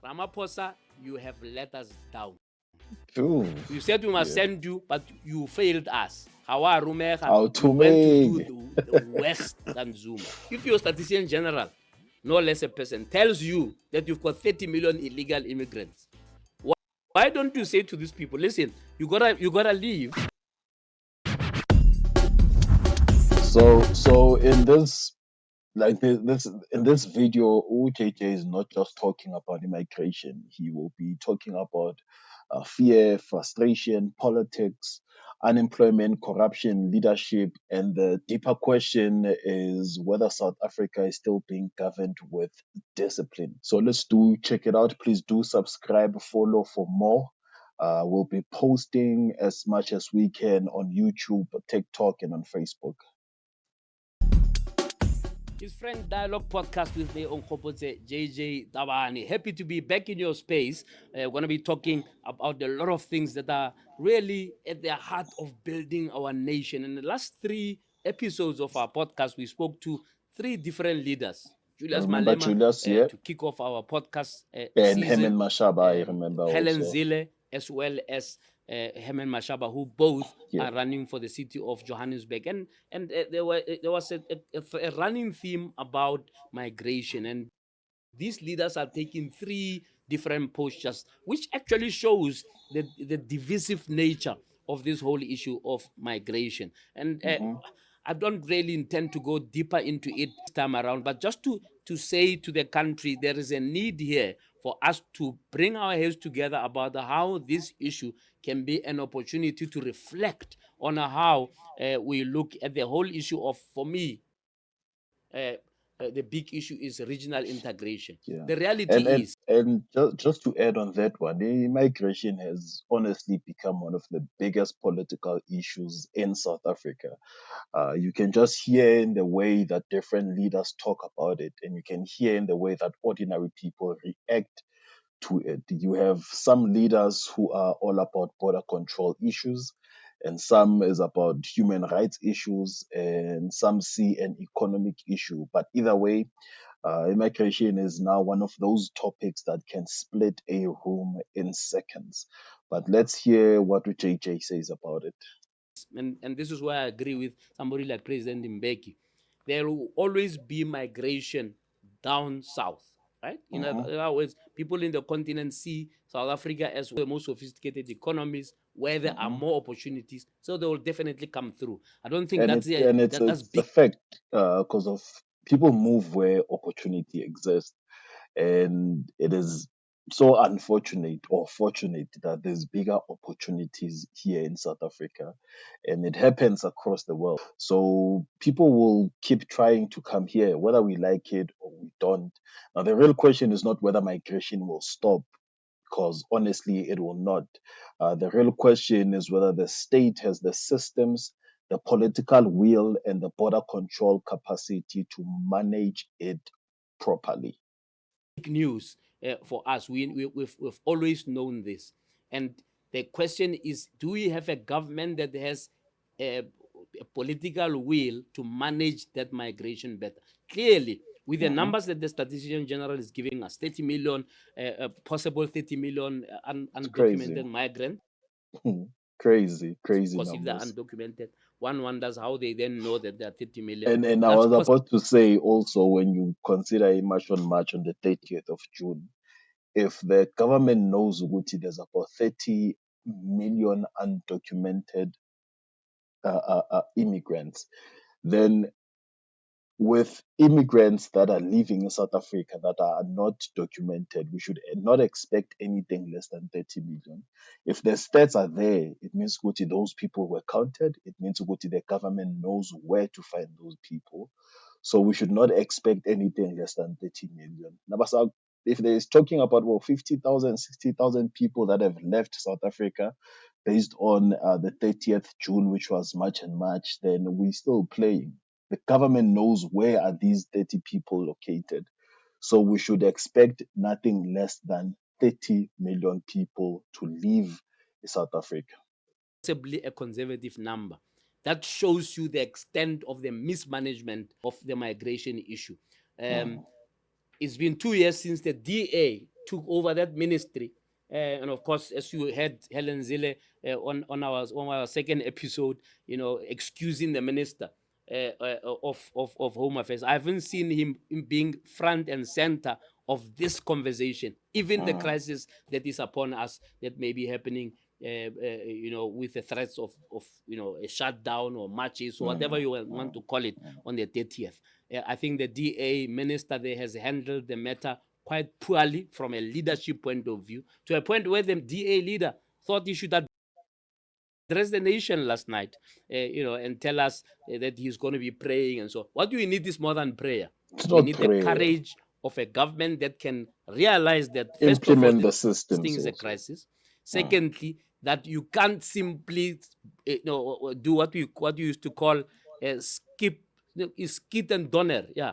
Ramaphosa, you have let us down. True. You said we must send you, but you failed us. You went Automate. to do the worst than Zuma. If your statistician general, no less a person, tells you that you've got 30 million illegal immigrants, why don't you say to these people, listen, you gotta leave? So in this in this video, UJJ is not just talking about immigration. He will be talking about fear, frustration, politics, unemployment, corruption, leadership, and the deeper question is whether South Africa is still being governed with discipline. So let's do check it out. Please do subscribe, follow for more. We'll be posting as much as we can on YouTube, TikTok, and on Facebook. His friend Dialogue Podcast with me on Kopotse, JJ Tabane. Happy to be back in your space. We're going to be talking about a lot of things that are really at the heart of building our nation. In the last 3 episodes of our podcast, we spoke to 3 different leaders. Julius Remember Malema Julius, yeah, to kick off our podcast and season. Herman Mashaba, I remember Helen also. Zille, as well as Herman Mashaba, who both are running for the city of Johannesburg, and there was a running theme about migration, and these leaders are taking 3 different postures, which actually shows the divisive nature of this whole issue of migration. And I don't really intend to go deeper into it this time around, but just to say to the country, there is a need here for us to bring our heads together about how this issue can be an opportunity to reflect on how we look at the whole issue of, for me, the big issue is regional integration. Yeah. The reality is, And just to add on that one, immigration has honestly become one of the biggest political issues in South Africa. You can just hear in the way that different leaders talk about it, and you can hear in the way that ordinary people react to it. You have some leaders who are all about border control issues, and some is about human rights issues, and some see an economic issue. But either way, immigration is now one of those topics that can split a room in seconds. But let's hear what JJ says about it. and this is why I agree with somebody like President Mbeki, there will always be migration down south, right? In other words, people in the continent see South Africa as the most sophisticated economies where there are more opportunities, so they will definitely come through. I don't think that's It's big. a fact because of people move where opportunity exists, and it is so unfortunate or fortunate that there's bigger opportunities here in South Africa, and it happens across the world. So people will keep trying to come here, whether we like it or we don't. Now, the real question is not whether migration will stop, because honestly, it will not. The real question is whether the state has the systems, the political will, and the border control capacity to manage it properly. News for us. We've always known this. And the question is, do we have a government that has a political will to manage that migration better? Clearly, with the numbers that the statistician general is giving us, 30 million, possible 30 million undocumented migrants. Crazy Because numbers. if they're undocumented, one wonders how they then know that there are 30 million. And I was about to say also, when you consider a March on the 30th of June, if the government knows Guti, there's about 30 million undocumented immigrants, then with immigrants that are living in South Africa that are not documented, we should not expect anything less than 30 million. If the stats are there, it means Guti, those people were counted. It means Guti, the government knows where to find those people. So we should not expect anything less than 30 million. Nabasa, if there is talking about 50,000, 60,000 people that have left South Africa based on the 30th June, which was March&March, then we're still playing. The government knows where are these 30 people located. So we should expect nothing less than 30 million people to leave South Africa. Possibly a conservative number. That shows you the extent of the mismanagement of the migration issue. It's been 2 years since the DA took over that ministry. And of course, as you heard Helen Zille on our second episode, excusing the minister of Home Affairs. I haven't seen him being front and center of this conversation, even the crisis that is upon us that may be happening, with the threats of a shutdown or marches or whatever you want to call it on the 30th. I think the DA minister there has handled the matter quite poorly from a leadership point of view, to a point where the DA leader thought he should address the nation last night, and tell us that he's going to be praying and so. What we need is more than prayer. We need the courage of a government that can realize that, first of all, implement the this systems thing is a also. crisis. Secondly, that you can't simply do what we used to call skip and donner. Yeah.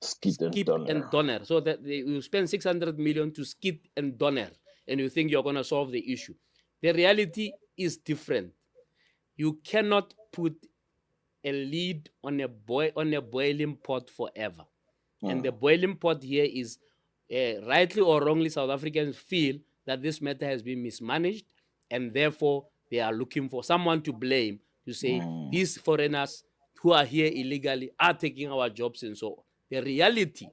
Skip and donner. So that you spend 600 million to skip and donner, and you think you're going to solve the issue. The reality is different. You cannot put a lid on a boiling pot forever. And the boiling pot here is, rightly or wrongly, South Africans feel that this matter has been mismanaged, and therefore they are looking for someone to blame, to say these foreigners who are here illegally are taking our jobs and so on. The reality,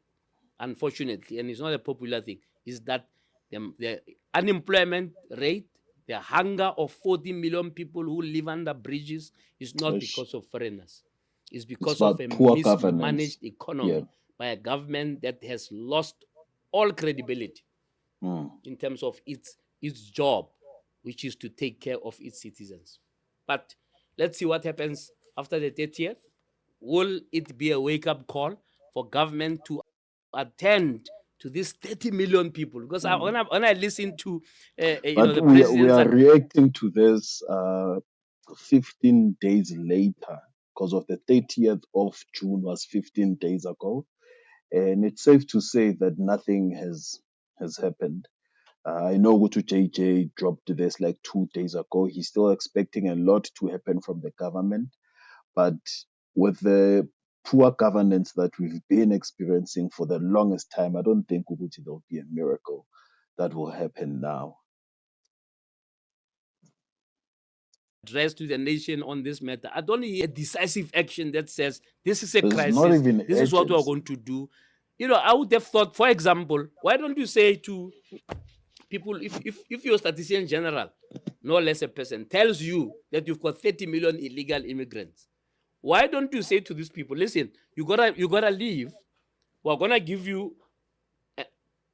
unfortunately, and it's not a popular thing, is that the unemployment rate, the hunger of 40 million people who live under bridges, is not because of foreigners. It's because of a mismanaged economy by a government that has lost all credibility in terms of its job, which is to take care of its citizens. But let's see what happens after the 30th. Will it be a wake-up call for government to attend to these 30 million people? Because when I listen to the president, we are reacting to this 15 days later, because of the 30th of June was 15 days ago, and it's safe to say that nothing has happened. I know Gutu JJ dropped this like 2 days ago. He's still expecting a lot to happen from the government, but with the poor governance that we've been experiencing for the longest time, I don't think Gutu there'll be a miracle that will happen now. Address to the nation on this matter. I don't hear decisive action that says this is a There's crisis. not even this is what we are going to do. I would have thought, for example, why don't you say to people, if your statistician general, no less a person, tells you that you've got 30 million illegal immigrants, why don't you say to these people, listen, you gotta leave. We're gonna give you,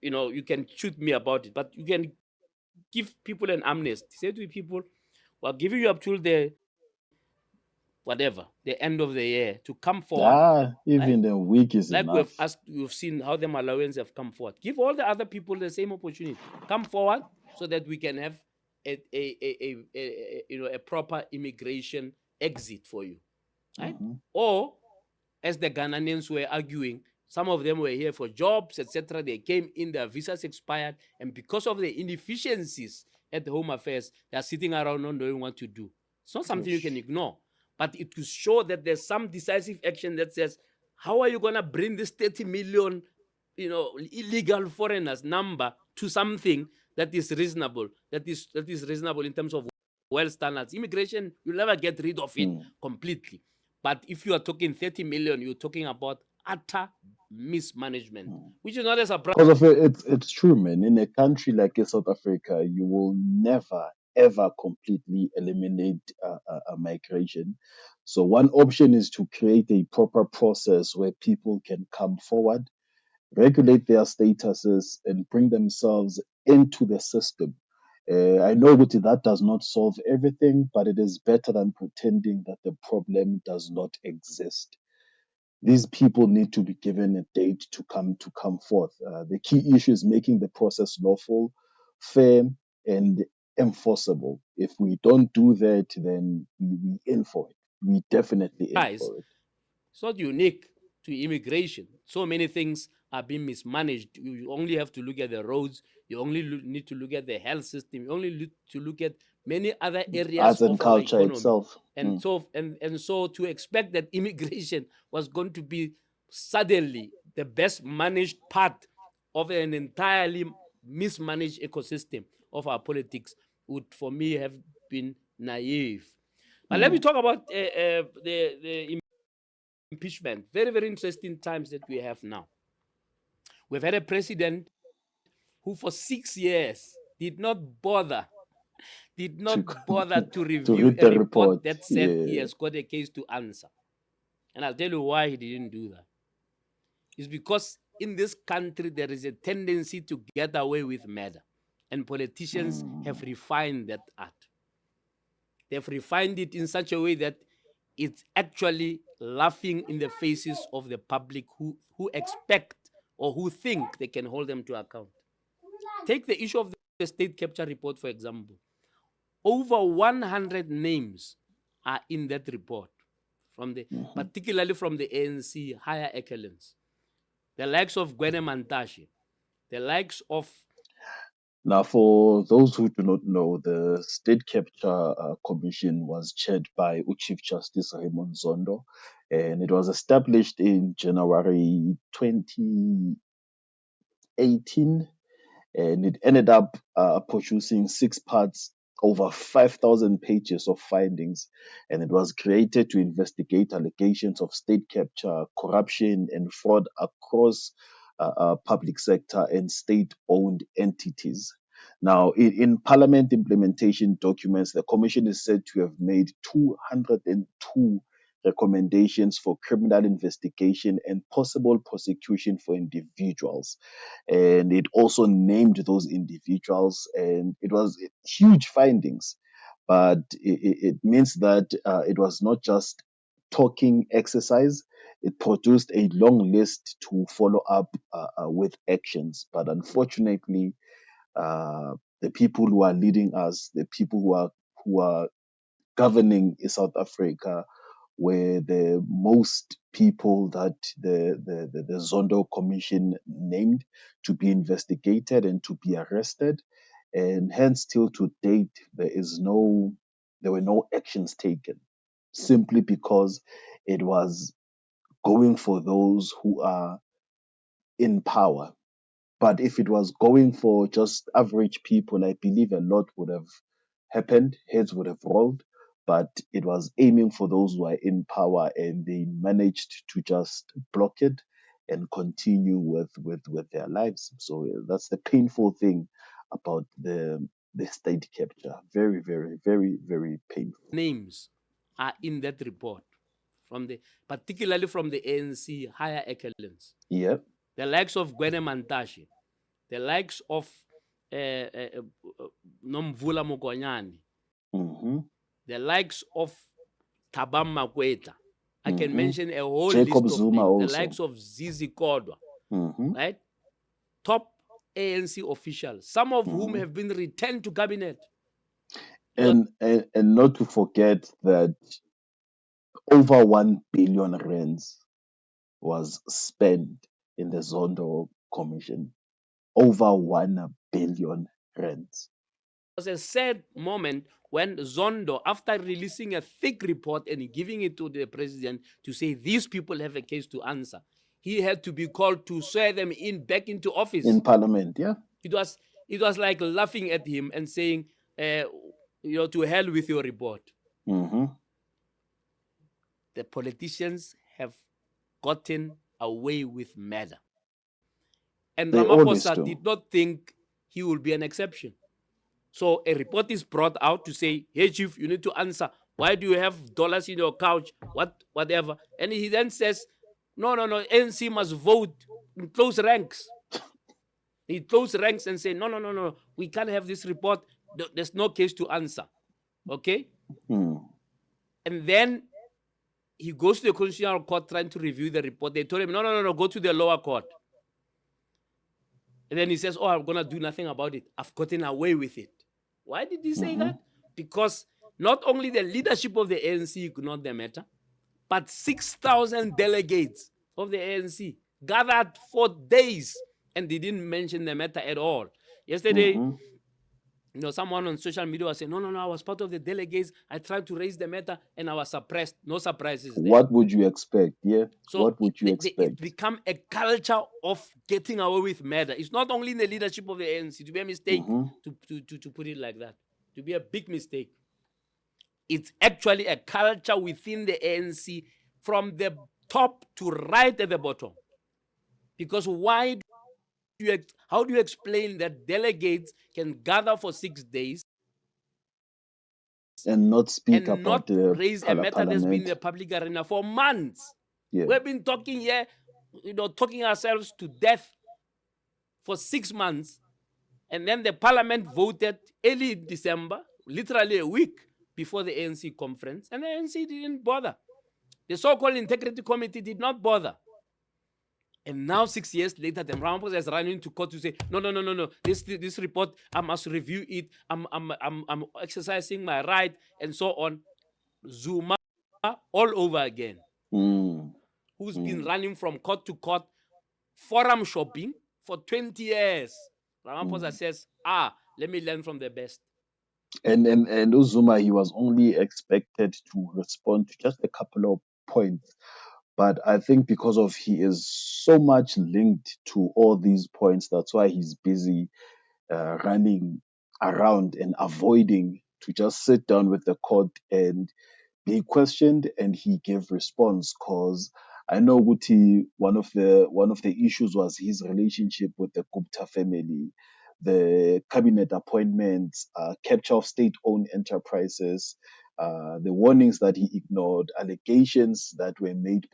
you can shoot me about it, but you can give people an amnesty. Say to people, we're giving you up till the end of the year to come forward. Even the week is like enough. we've seen how the Malawians have come forward. Give all the other people the same opportunity. Come forward so that we can have a proper immigration exit for you. Right? Or, as the Ghanaians were arguing, some of them were here for jobs, etc. They came in, their visas expired, and because of the inefficiencies at the Home Affairs, they are sitting around not knowing what to do. It's not something you can ignore, but it will show that there's some decisive action that says, how are you going to bring this 30 million, illegal foreigners number to something that is reasonable, that is reasonable in terms of world standards? Immigration, you'll never get rid of it completely. But if you are talking 30 million, you're talking about utter mismanagement, which is not a surprise. Because of it's true, man. In a country like South Africa, you will never ever completely eliminate migration. So one option is to create a proper process where people can come forward, regulate their statuses, and bring themselves into the system. I know that does not solve everything, but it is better than pretending that the problem does not exist. These people need to be given a date to come forth. The key issue is making the process lawful, fair, and enforceable. If we don't do that, then we in for it. We definitely in for it. It's not unique to immigration. So many things are being mismanaged. You only have to look at the roads. You only need to look at the health system. You only need to look at many other areas of our economy. Itself. And so to expect that immigration was going to be suddenly the best managed part of an entirely mismanaged ecosystem of our politics would, for me, have been naive. But let me talk about the impeachment. Very, very interesting times that we have now. We've had a president who for 6 years did not bother to to review read a the report report. that said he Yeah. has got a case to answer. And I'll tell you why he didn't do that. It's because in this country, there is a tendency to get away with murder. And politicians have refined that art. They've refined it in such a way that it's actually laughing in the faces of the public who expect or who think they can hold them to account. Take the issue of the state capture report, for example. Over 100 names are in that report, particularly from the ANC higher echelons. The likes of Gwene Mantashe, the likes of... Now, for those who do not know, the State Capture Commission was chaired by Chief Justice Raymond Zondo, and it was established in January 2018, and it ended up producing 6 parts, over 5,000 pages of findings, and it was created to investigate allegations of state capture, corruption, and fraud across public sector and state-owned entities. Now, in Parliament implementation documents, the Commission is said to have made 202 recommendations for criminal investigation and possible prosecution for individuals. And it also named those individuals, and it was huge findings. But it means that it was not just talking exercise. It produced a long list to follow up with actions. But unfortunately, the people who are leading us, the people who are governing South Africa, were the most people that the Zondo Commission named to be investigated and to be arrested. And hence, till to date, there were no actions taken, simply because it was going for those who are in power. But if it was going for just average people, I believe a lot would have happened, heads would have rolled. But it was aiming for those who are in power, and they managed to just block it and continue with their lives. So that's the painful thing about the state capture. Very, very, very, very painful. names are in that report, particularly from the ANC higher echelons. Yep. The likes of Gwene Mantashe, the likes of Nomvula Mokonyane, Mm-hmm. the likes of Thabang Makwetla. I can Mm-hmm. mention a whole Jacob list of Zuma names. also. The likes of Zizi Kodwa, Mm-hmm. right? Top ANC officials, some of whom have been returned to cabinet. And not to forget that over 1 billion rands was spent in the Zondo Commission. Over 1 billion rands. It was a sad moment when Zondo, after releasing a thick report and giving it to the president to say these people have a case to answer, he had to be called to swear them back into office. In Parliament, yeah. It was like laughing at him and saying, to hell with your report. Mm-hmm. The politicians have gotten away with murder. And They always Ramaphosa do. did not think he would be an exception. So a report is brought out to say, hey, chief, you need to answer. Why do you have dollars in your couch? Whatever. And he then says, no, ANC must vote in close ranks. He close ranks and say, no, we can't have this report. There's no case to answer. Okay? And then he goes to the Constitutional Court trying to review the report. They told him, no, go to the lower court. And then he says, I'm going to do nothing about it. I've gotten away with it. Why did he say that? Because not only the leadership of the ANC ignored the matter, but 6,000 delegates of the ANC gathered for days and they didn't mention the matter at all. Yesterday, Someone on social media was saying, no, I was part of the delegates. I tried to raise the matter and I was suppressed. No surprises there. What would you expect? Yeah. So What would you it's expect? become a culture of getting away with murder. It's not only in the leadership of the ANC. To be a mistake Mm-hmm. to put it like that. To be a big mistake. It's actually a culture within the ANC from the top to right at the bottom. Because how do you explain that delegates can gather for 6 days And not speak and about not the raise a matter that's been in parliament. the public arena for months? Yeah. We've been talking here, talking ourselves to death for 6 months, and then the parliament voted early in December, literally a week before the ANC conference, and the ANC didn't bother. The so-called integrity committee did not bother. And now 6 years later, the Ramaphosa is running to court to say, no. This report, I must review it. I'm exercising my right and so on. Zuma all over again. Who's been running from court to court, forum shopping for 20 years. Ramaphosa says, let me learn from the best. And Uzuma, he was only expected to respond to just a couple of points. But I think because of he is so much linked to all these points, that's why he's busy running around and avoiding to just sit down with the court and be questioned, and he gave response. Cause I know Guti, one of the issues was his relationship with the Gupta family, the cabinet appointments, capture of state-owned enterprises, the warnings that he ignored, allegations that were made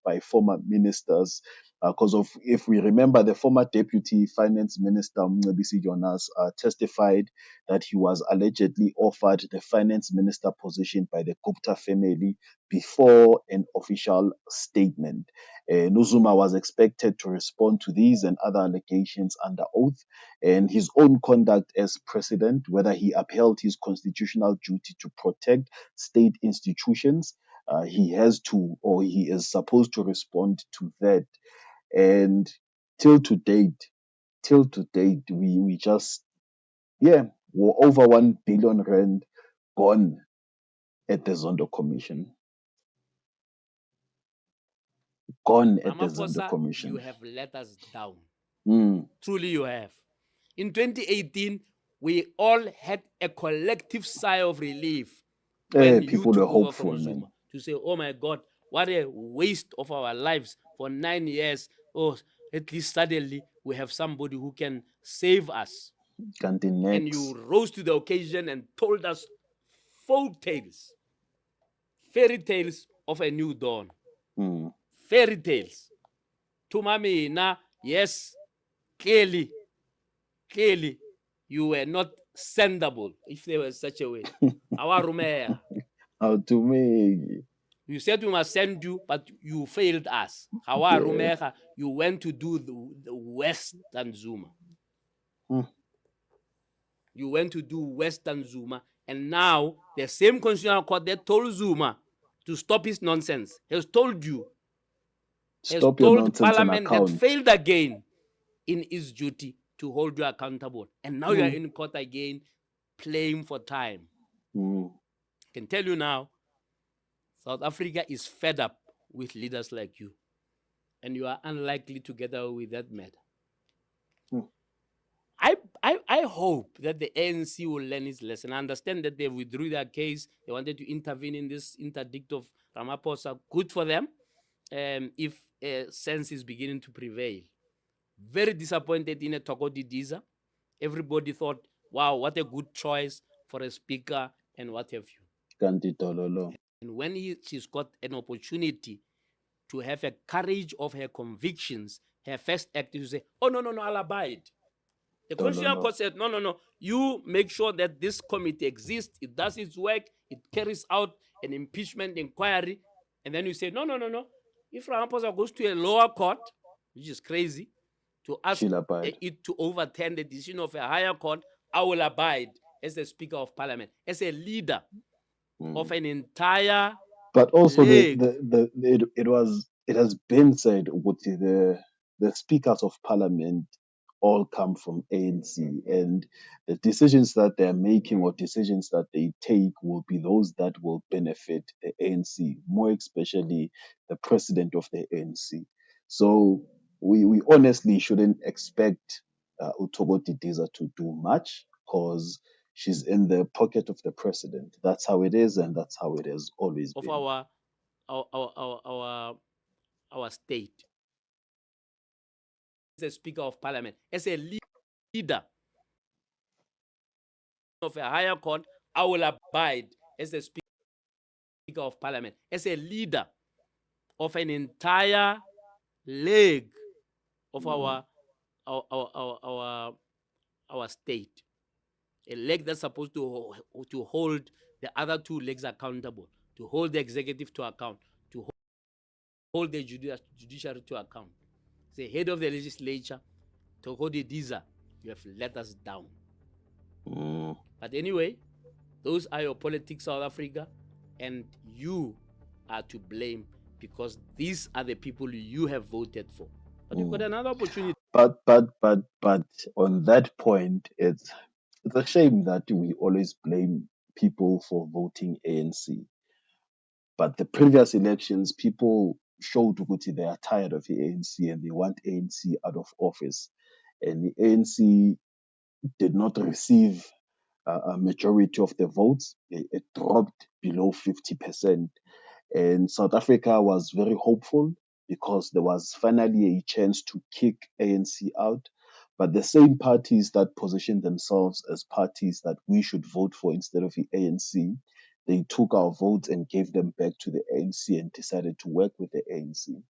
by former ministers. Because of, if we remember, the former deputy finance minister Mncebisi Jonas testified that he was allegedly offered the finance minister position by the Gupta family before an official statement. Nuzuma was expected to respond to these and other allegations under oath, and his own conduct as president, whether he upheld his constitutional duty to protect state institutions. He has to, or he is supposed to respond to that. And till to date, we just, yeah, we're over 1 billion rand gone at the Zondo Commission. Gone at the Zondo Ramaphosa, you Commission. have let us down. Mm. Truly, you have. In 2018, we all had a collective sigh of relief when you People were took over hopeful, from man. Zuma to say, oh my God, what a waste of our lives for 9 years. Oh, at least suddenly we have somebody who can save us. Kanti And next. you rose to the occasion and told us folk tales, fairy tales of a new dawn. Mm. Fairy tales. Tumamina, yes, clearly, you were not sendable, if there was such a way. Our Rumea. How to make. You said we must send you, but you failed us. Hawa Yeah. Rumea, you went to do the Western Zuma. Mm. You went to do Western Zuma, and now the same constitutional court that told Zuma to stop his nonsense has told you, has Stop your told nonsense and Parliament that account. failed again in its duty to hold you accountable. And now you are in court again, playing for time. Mm. I can tell you now, South Africa is fed up with leaders like you, and you are unlikely to get away with that matter. Mm. I hope that the ANC will learn its lesson. I understand that they withdrew their case. They wanted to intervene in this interdict of Ramaphosa. Good for them, if sense is beginning to prevail. Very disappointed in a Tokodi Diza. Everybody thought, wow, what a good choice for a speaker and what have you. Kanti tololo. And when she's got an opportunity to have a courage of her convictions, her first act is to say, oh, no, I'll abide. The Constitutional Court said, no, you make sure that this committee exists, it does its work, it carries out an impeachment inquiry, and then you say, no. If Ramaphosa goes to a lower court, which is crazy, to ask it to overturn the decision of a higher court, I will abide as the Speaker of Parliament, as a leader of an entire But also leg. it has been said with the speakers of parliament all come from ANC, and the decisions that they're making or decisions that they take will be those that will benefit the ANC, more especially the president of the ANC. So we honestly shouldn't expect Utogoti Diza to do much because she's in the pocket of the president. That's how it is, and that's how it has always of been. our state. As a Speaker of Parliament, as a leader of a higher court, I will abide as the Speaker of Parliament, as a leader of an entire leg of Mm. our state, a leg that's supposed to hold the other two legs accountable, to hold the executive to account, to hold the judiciary to account. The head of the legislature, Tokodi Diza, you have let us down. Mm. But anyway, those are your politics, South Africa, and you are to blame because these are the people you have voted for. But you've got another opportunity. But on that point, it's a shame that we always blame people for voting ANC. But the previous elections, people showed Ukuthi they are tired of the ANC and they want ANC out of office. And the ANC did not receive a majority of the votes. It dropped below 50%. And South Africa was very hopeful because there was finally a chance to kick ANC out. But the same parties that positioned themselves as parties that we should vote for instead of the ANC, they took our votes and gave them back to the ANC and decided to work with the ANC.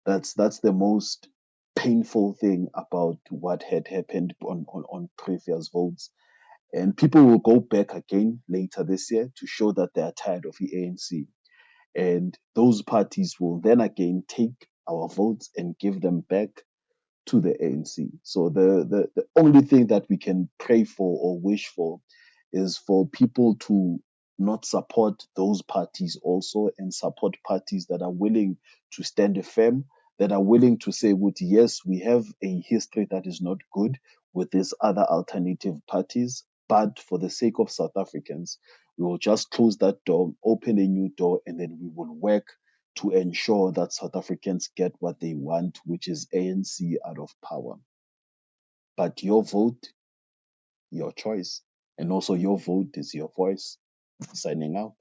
That's the most painful thing about what had happened on previous votes. And people will go back again later this year to show that they are tired of the ANC. And those parties will then again take our votes and give them back to the ANC. So the only thing that we can pray for or wish for is for people to not support those parties also and support parties that are willing to stand firm, that are willing to say, "Would yes, we have a history that is not good with these other alternative parties, but for the sake of South Africans, we will just close that door, open a new door, and then we will work to ensure that South Africans get what they want, which is ANC out of power." But your vote, your choice, and also your vote is your voice. Signing out.